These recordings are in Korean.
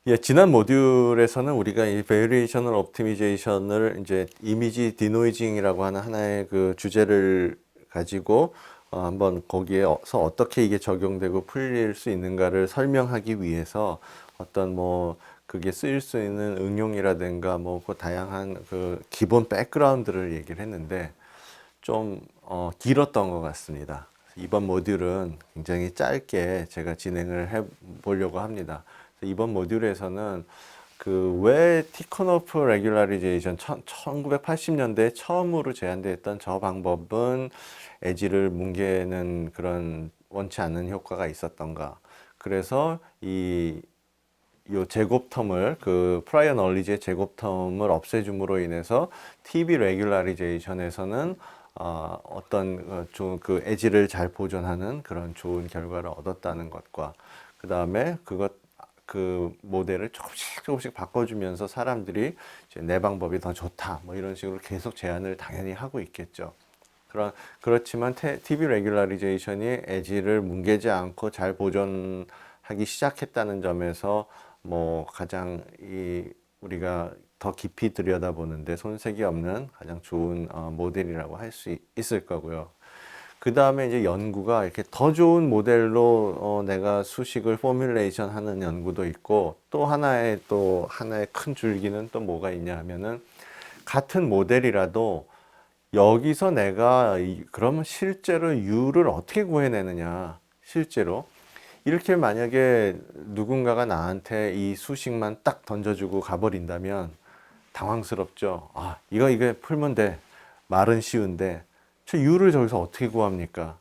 예, 지난 모듈에서는 우리가 이 베리에이셔널 옵티미제이션을 이제 이미지 디노이징이라고 하는 하나의 그 주제를 가지고 한번 거기에서 어떻게 이게 적용되고 풀릴 수 있는가를 설명하기 위해서 어떤 뭐 그게 쓰일 수 있는 응용이라든가 뭐 그 다양한 그 기본 백그라운드를 얘기를 했는데 좀 길었던 것 같습니다. 이번 모듈은 굉장히 짧게 제가 진행을 해 보려고 합니다. 이번 모듈에서는 그 왜 티커노프 레귤라리제이션 1980년대에 처음으로 제안됐던 저 방법은 에지를 뭉개는 그런 원치 않는 효과가 있었던가. 그래서 이 요 제곱텀을 그 프라이어 널리지의 제곱텀을 없애줌으로 인해서 TB 레귤라리제이션에서는 어떤 좀그 에지를 잘 보존하는 그런 좋은 결과를 얻었다는 것과 그 다음에 그것 그 모델을 조금씩 바꿔주면서 사람들이 이제 내 방법이 더 좋다 뭐 이런 식으로 계속 제안을 당연히 하고 있겠죠. 그렇지만 TV 레귤라리제이션이 에지를 뭉개지 않고 잘 보존하기 시작했다는 점에서 뭐 가장 우리가 더 깊이 들여다보는데 손색이 없는 가장 좋은 모델이라고 할 수 있을 거고요. 그 다음에 이제 연구가 이렇게 더 좋은 모델로 내가 수식을 포뮬레이션 하는 연구도 있고 또 하나의 큰 줄기는 또 뭐가 있냐 하면은 같은 모델이라도 여기서 내가 그러면 실제로 U를 어떻게 구해내느냐 실제로 이렇게 만약에 누군가가 나한테 이 수식만 딱 던져주고 가버린다면 당황스럽죠. 이거 풀면 돼. 말은 쉬운데 저 U를 저기서 어떻게 구합니까?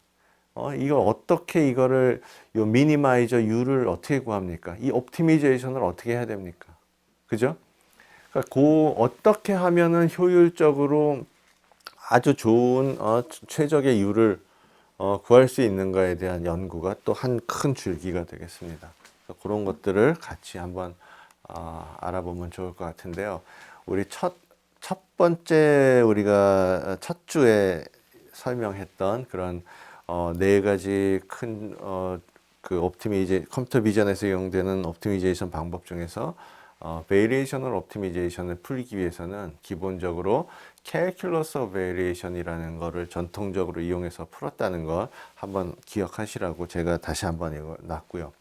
이거 어떻게 이거를 요 미니마이저 U를 어떻게 구합니까? 이 옵티미제이션을 어떻게 해야 됩니까? 그죠? 그러니까 어떻게 하면은 효율적으로 아주 좋은 최적의 U를 구할 수 있는가에 대한 연구가 또 한 큰 줄기가 되겠습니다. 그런 것들을 같이 한번 알아보면 좋을 것 같은데요. 우리 첫 번째 우리가 첫 주에 설명했던 그런 네 가지 큰 그 컴퓨터 비전에서 이용되는 옵티미제이션 방법 중에서 베이리에이셔널 옵티미제이션을 풀기 위해서는 기본적으로 캘큘러스 오브 베이리에이션이라는 거를 전통적으로 이용해서 풀었다는 걸 한번 기억하시라고 제가 다시 한번 이거 놨고요.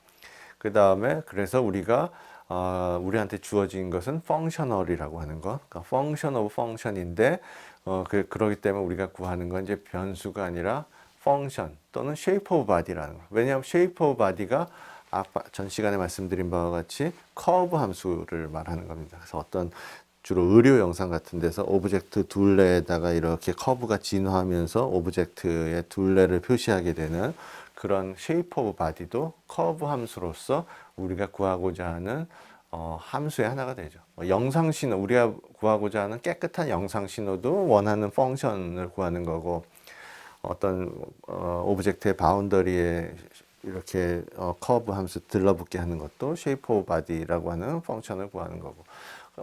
그 다음에 그래서 우리한테 주어진 것은 펑셔널이라고 하는 것, 그러니까 펑션 오브 펑션인데 그러기 때문에 우리가 구하는 건 이제 변수가 아니라 펑션 또는 쉐이프 오브 바디라는 거. 왜냐하면 쉐이프 오브 바디가 아까 전 시간에 말씀드린 바와 같이 커브 함수를 말하는 겁니다. 그래서 주로 의료 영상 같은 데서 오브젝트 둘레에다가 이렇게 커브가 진화하면서 오브젝트의 둘레를 표시하게 되는 그런 쉐이프 오브 바디도 커브 함수로서 우리가 구하고자 하는 함수의 하나가 되죠. 영상 신호, 우리가 구하고자 하는 깨끗한 영상 신호도 원하는 펑션을 구하는 거고, 어떤 오브젝트의 바운더리에 이렇게 커브 함수 들러붙게 하는 것도 쉐이프 오브 바디라고 하는 펑션을 구하는 거고.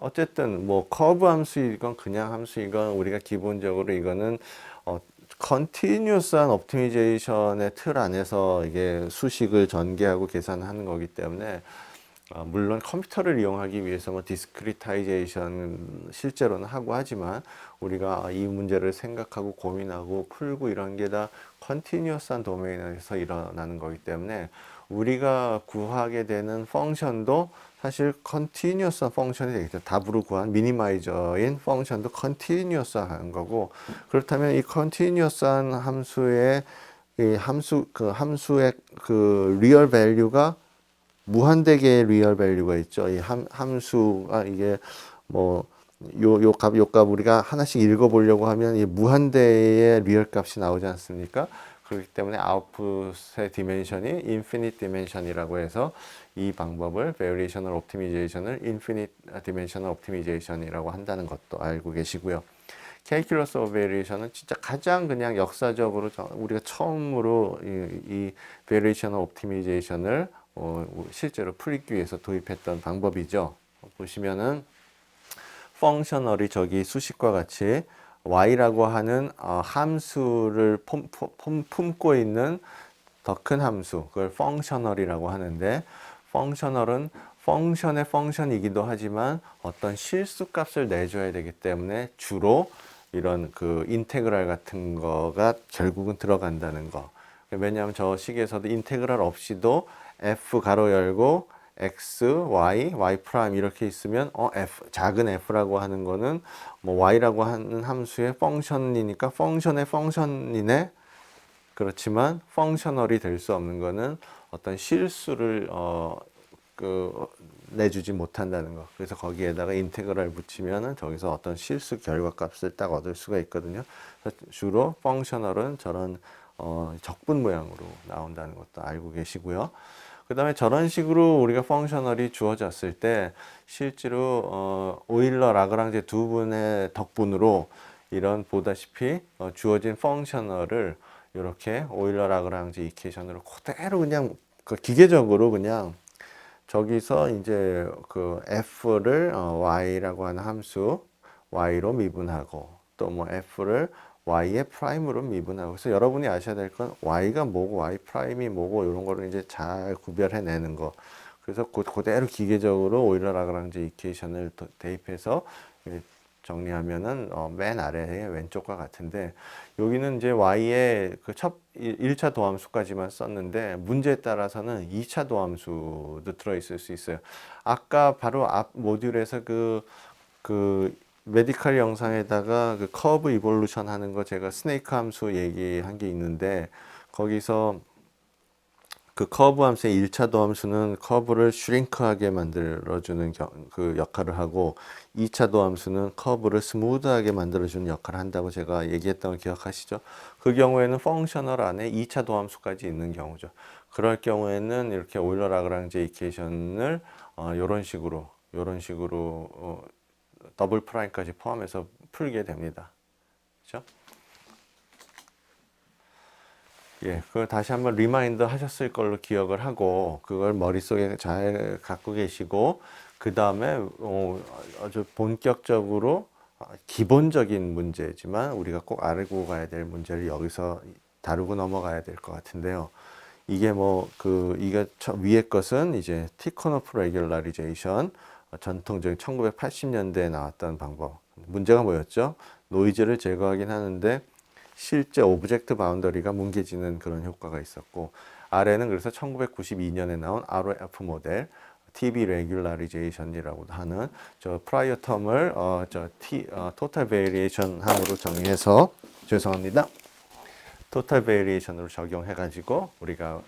어쨌든 뭐 커브 함수이건 그냥 함수이건 우리가 기본적으로 이거는 컨티뉴스한 옵티미제이션의 틀 안에서 이게 수식을 전개하고 계산하는 거기 때문에 물론 컴퓨터를 이용하기 위해서 뭐 디스크리타이제이션 실제로는 하고 하지만 우리가 이 문제를 생각하고 고민하고 풀고 이런 게 다 컨티뉴어스한 도메인에서 일어나는 거기 때문에 우리가 구하게 되는 펑션도 사실 컨티뉴어스한 펑션이 되겠죠. 답으로 구한 미니마이저인 펑션도 컨티뉴어스한 거고, 그렇다면 이 컨티뉴어스한 함수의 그 리얼 밸류가 무한대개의 리얼 밸류가 있죠. 이 함수가 이게 뭐 요 값 우리가 하나씩 읽어보려고 하면 이 무한대의 리얼 값이 나오지 않습니까? 그렇기 때문에 아웃풋의 디멘션이 인피니트 디멘션이라고 해서 이 방법을 베리에이셔널 옵티미제이션을 인피니트 디멘셔널 옵티미제이션이라고 한다는 것도 알고 계시고요. 캘큘러스 오브 베리에이션은 진짜 가장 그냥 역사적으로 우리가 처음으로 이 베리에이셔널 옵티미제이션을 실제로 풀기 위해서 도입했던 방법이죠. 보시면은 펑셔널이 저기 수식과 같이 y라고 하는 함수를 품고 있는 더 큰 함수, 그걸 펑셔널이라고 하는데, 펑셔널은 펑션의 펑션이기도 하지만 어떤 실수 값을 내줘야 되기 때문에 주로 이런 그 인테그랄 같은 거가 결국은 들어간다는 거. 왜냐하면 저 식에서도 인테그랄 없이도 f 가로 열고 x, y 프라임 이렇게 있으면 f 작은 f라고 하는 거는 뭐 y라고 하는 함수의 펑션이니까 펑션의 펑션이네. 그렇지만 펑셔널이 될 수 없는 거는 어떤 실수를 내주지 못한다는 거. 그래서 거기에다가 인테그랄 붙이면은 저기서 어떤 실수 결과값을 딱 얻을 수가 있거든요. 그래서 주로 펑셔널은 저런 적분 모양으로 나온다는 것도 알고 계시고요. 그 다음에 저런 식으로 우리가 펑셔널이 주어졌을 때 실제로 오일러 라그랑제 두 분의 덕분으로 이런 보다시피 주어진 펑셔널을 이렇게 오일러 라그랑제 이퀘이션으로 그대로 그냥 그 기계적으로 그냥 저기서 이제 그 f를 y라고 하는 함수 y로 미분하고 또 뭐 f를 y의 프라임으로 미분하고. 그래서 여러분이 아셔야 될 건 y가 뭐고 y 프라임이 뭐고 이런 거를 이제 잘 구별해내는 거. 그래서 그대로 기계적으로 오일러 라그랑제 이퀘이션을 대입해서 정리하면은 맨 아래에 왼쪽과 같은데, 여기는 이제 y의 그 첫 1차 도함수까지만 썼는데 문제에 따라서는 2차 도함수도 들어있을 수 있어요. 아까 바로 앞 모듈에서 그 메디컬 영상에다가 그 커브 이볼루션 하는 거 제가 스네이크 함수 얘기한 게 있는데, 거기서 그 커브 함수의 1차 도함수는 커브를 슈링크하게 만들어주는 그 역할을 하고 2차 도함수는 커브를 스무드하게 만들어주는 역할을 한다고 제가 얘기했던 걸 기억하시죠? 그 경우에는 펑셔널 안에 2차 도함수까지 있는 경우죠. 그럴 경우에는 이렇게 오일러 라그랑제 이퀘이션을 요런 식으로 더블 프라임까지 포함해서 풀게 됩니다. 그렇죠? 예, 그걸 다시 한번 리마인드 하셨을 걸로 기억을 하고 그걸 머릿속에 잘 갖고 계시고, 그 다음에 아주 본격적으로 기본적인 문제지만 우리가 꼭 알고 가야 될 문제를 여기서 다루고 넘어가야 될 것 같은데요. 이게 이게 위에 것은 이제 티코노프 레귤라리제이션, 전통적인 1980년대에 나왔던 방법. 문제가 뭐였죠? 노이즈를 제거하긴 하는데 실제 오브젝트 바운더리가 뭉개지는 그런 효과가 있었고, 아래는 그래서 1992년에 나온 ROF 모델, TB 레귤라리제이션이라고 하는 저 프라이어 텀을 토탈 베리에이션 함으로 정의해서, 죄송합니다, 토탈 베리에이션으로 적용해 가지고 우리가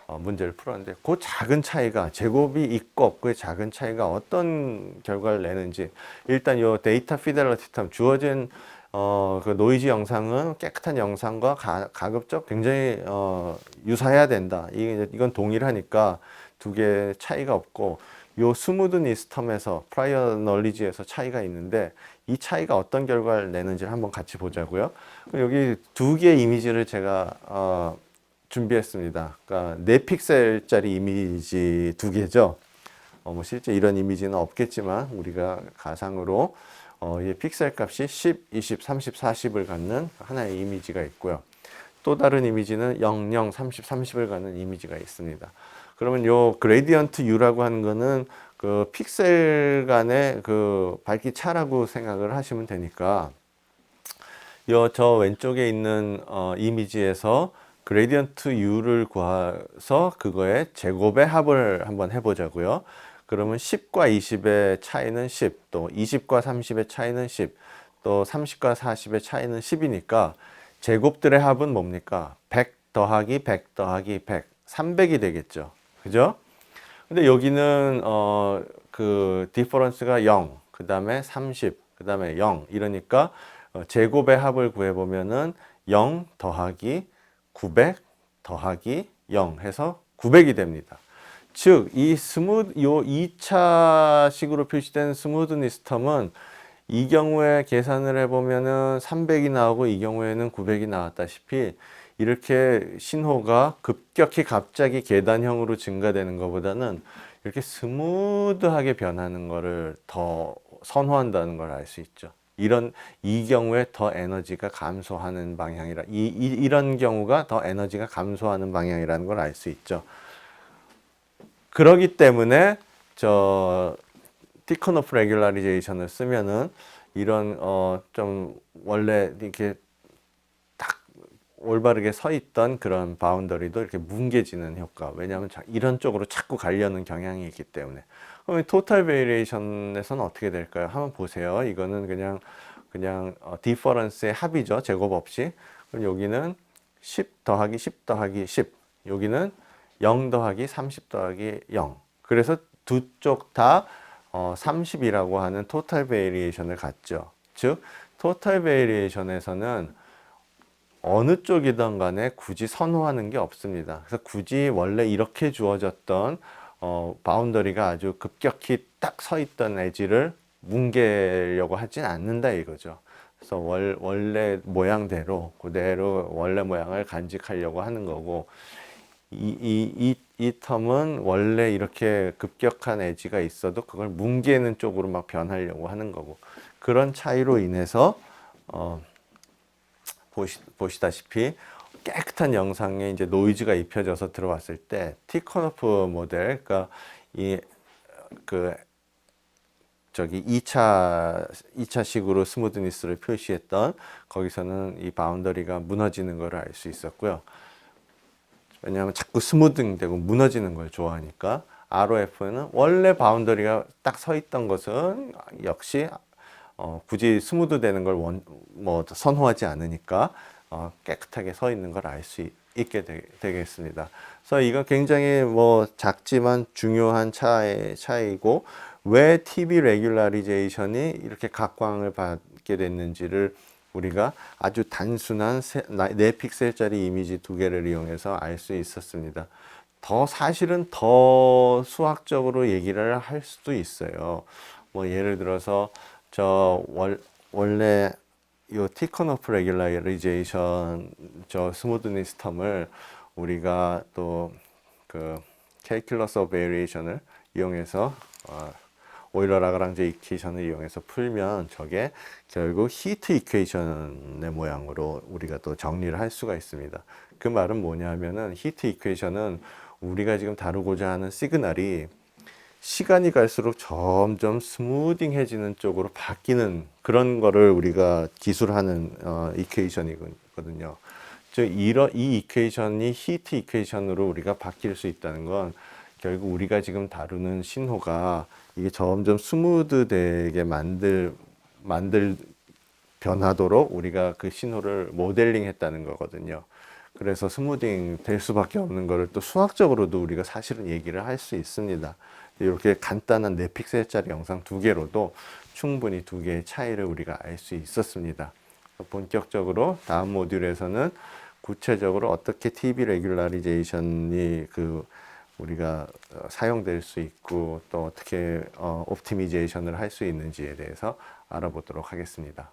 문제를 풀었는데, 그 작은 차이가, 제곱이 있고 없고의 작은 차이가 어떤 결과를 내는지, 일단 요 데이터 피델리티 텀, 주어진 그 노이즈 영상은 깨끗한 영상과 가급적 굉장히 유사해야 된다. 이건 동일하니까 두 개 차이가 없고, 요 스무드니스 텀에서 프라이어 널리지에서 차이가 있는데 이 차이가 어떤 결과를 내는지를 한번 같이 보자고요. 여기 두 개의 이미지를 제가 준비했습니다. 그러니까 4픽셀짜리 이미지 두 개죠. 뭐 실제 이런 이미지는 없겠지만 우리가 가상으로 이 픽셀 값이 10, 20, 30, 40을 갖는 하나의 이미지가 있고요. 또 다른 이미지는 0, 0, 30, 30을 갖는 이미지가 있습니다. 그러면 요 그레디언트 U라고 하는 거는 그 픽셀 간의 그 밝기 차라고 생각을 하시면 되니까, 저 왼쪽에 있는 이미지에서 그레디언트 U를 구해서 그거의 제곱의 합을 한번 해보자고요. 그러면 10과 20의 차이는 10, 또 20과 30의 차이는 10, 또 30과 40의 차이는 10이니까 제곱들의 합은 뭡니까? 100 더하기 100 더하기 100, 300이 되겠죠. 그죠? 근데 여기는 그 디퍼런스가 0, 그 다음에 30, 그 다음에 0 이러니까 제곱의 합을 구해보면은 0 더하기 900 더하기 0 해서 900이 됩니다. 즉, 요 2차 식으로 표시된 스무드니스 텀은 이 경우에 계산을 해보면은 300이 나오고 이 경우에는 900이 나왔다시피, 이렇게 신호가 급격히 갑자기 계단형으로 증가되는 것보다는 이렇게 스무드하게 변하는 거를 더 선호한다는 걸 알 수 있죠. 이 경우에 더 에너지가 감소하는 방향이라, 이런 경우가 더 에너지가 감소하는 방향이라는 걸 알 수 있죠. 그러기 때문에 저 티커노프 레귤라리제이션을 쓰면은 이런 좀 원래 이렇게 딱 올바르게 서 있던 그런 바운더리도 이렇게 뭉개지는 효과. 왜냐하면 이런 쪽으로 자꾸 가려는 경향이 있기 때문에. 그럼 토탈 베리에이션에서는 어떻게 될까요? 한번 보세요. 이거는 그냥 디퍼런스의 합이죠. 제곱 없이. 그럼 여기는 10 더하기 10 더하기 10. 여기는 0 더하기 30 더하기 0. 그래서 두 쪽 다 30이라고 하는 토탈 베리에이션을 갖죠. 즉 토탈 베리에이션에서는 어느 쪽이든 간에 굳이 선호하는 게 없습니다. 그래서 굳이 원래 이렇게 주어졌던 바운더리가 아주 급격히 딱 서 있던 에지를 뭉개려고 하진 않는다 이거죠. 그래서 원래 모양대로 그대로 원래 모양을 간직하려고 하는 거고, 이 텀은 원래 이렇게 급격한 에지가 있어도 그걸 뭉개는 쪽으로 막 변하려고 하는 거고, 그런 차이로 인해서 보시다시피 깨끗한 영상에 이제 노이즈가 입혀져서 들어왔을 때 티커노프 모델, 그러니까 저기 2차식으로 스무드니스를 표시했던 거기서는 이 바운더리가 무너지는 걸 알 수 있었고요. 왜냐하면 자꾸 스무딩되고 무너지는 걸 좋아하니까. ROF는 원래 바운더리가 딱 서 있던 것은 역시 굳이 스무드 되는 걸 선호하지 않으니까 깨끗하게 서 있는 걸 알 수 있게 되겠습니다. 그래서 이건 굉장히 작지만 중요한 차이고, 왜 TV 레귤라리제이션이 이렇게 각광을 받게 됐는지를 우리가 아주 단순한 4픽셀짜리 이미지 두 개를 이용해서 알 수 있었습니다. 사실은 더 수학적으로 얘기를 할 수도 있어요. 예를 들어서 원래 요 티커노프 레귤라리제이션 스무드니스 텀을 우리가 또 그 캘큘러스 오브 베리에이션을 이용해서 오일러 라그랑제 이퀘이션을 이용해서 풀면 저게 결국 히트 이퀘이션의 모양으로 우리가 또 정리를 할 수가 있습니다. 그 말은 뭐냐면은 히트 이퀘이션은 우리가 지금 다루고자 하는 시그널이 시간이 갈수록 점점 스무딩해지는 쪽으로 바뀌는 그런 거를 우리가 기술하는 이퀘이션이거든요. 즉 이 이퀘이션이 히트 이퀘이션으로 우리가 바뀔 수 있다는 건 결국 우리가 지금 다루는 신호가 이게 점점 스무드되게 변하도록 우리가 그 신호를 모델링 했다는 거거든요. 그래서 스무딩 될 수밖에 없는 거를 또 수학적으로도 우리가 사실은 얘기를 할 수 있습니다. 이렇게 간단한 4픽셀짜리 영상 두 개로도 충분히 두 개의 차이를 우리가 알 수 있었습니다. 본격적으로 다음 모듈에서는 구체적으로 어떻게 TV 레귤라리제이션이 우리가 사용될 수 있고 또 어떻게 옵티미제이션을 할 수 있는지에 대해서 알아보도록 하겠습니다.